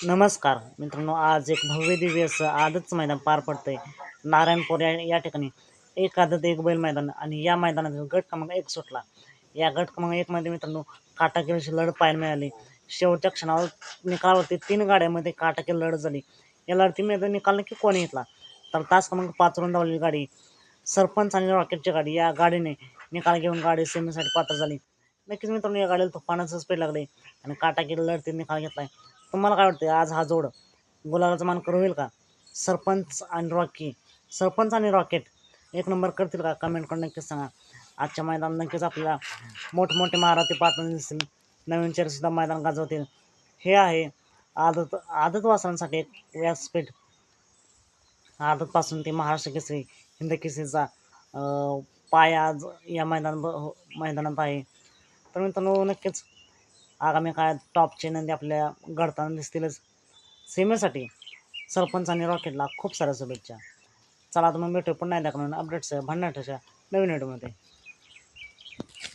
नमस्कार मित्रांनो, आज एक भव्य दिव्य असं आदतचं मैदान पार पडतंय नारायणपूर या ठिकाणी. एक आदत एक बैल मैदान आणि या मैदानात गट क्रमांक 1 सुटला. या गट क्रमांक 1 मध्ये मित्रांनो काटाकीची लढत पाहायला मिळाली. शेवटच्या क्षणावर निकालावरती 3 गाड्यांमध्ये काटाकी लढत झाली. या लढतीमध्ये निकाल नक्की कोणी घेतला तर तास क्रमांक 5 वरून धावलेली गाडी सरपंच आणि रॉकेटची गाडी, या गाडीने निकाल घेऊन गाडी सेमीसाठी पात्र झाली. नक्कीच मित्रांनो, या गाडीला तुफानाचं स्पीड लागले आणि काटाकीला लढतीत निकाल घेतलाय. तुम्हाला काय वाटतं, आज हा जोड गुलालाचा मानकरी होईल का? सरपंच आणि रॉकेट एक नंबर करतील का? कमेंट करून नक्कीच सांगा. आजच्या मैदानात नक्कीच आपल्याला मोठमोठे महारथी पाहताना दिसतील. नवीन चेहरेसुद्धा मैदान गाजवतील. हे आहे आदत वासरांसाठी एक व्यासपीठ. आदतपासून ते महाराष्ट्र केसरी, हिंद केसरीचा पाय आज या मैदानात आहे. तर मित्रांनो, नक्कीच आगामी काळात टॉपचे नंदी आपल्या घडताना दिसतीलच. सेमीसाठी सरपंच आणि रॉकेटला खूप साऱ्या शुभेच्छा. चला तर मग भेटू पुन्हा एकदा अपडेट्स भन्नाटाच्या नवीन व्हिडिओमध्ये.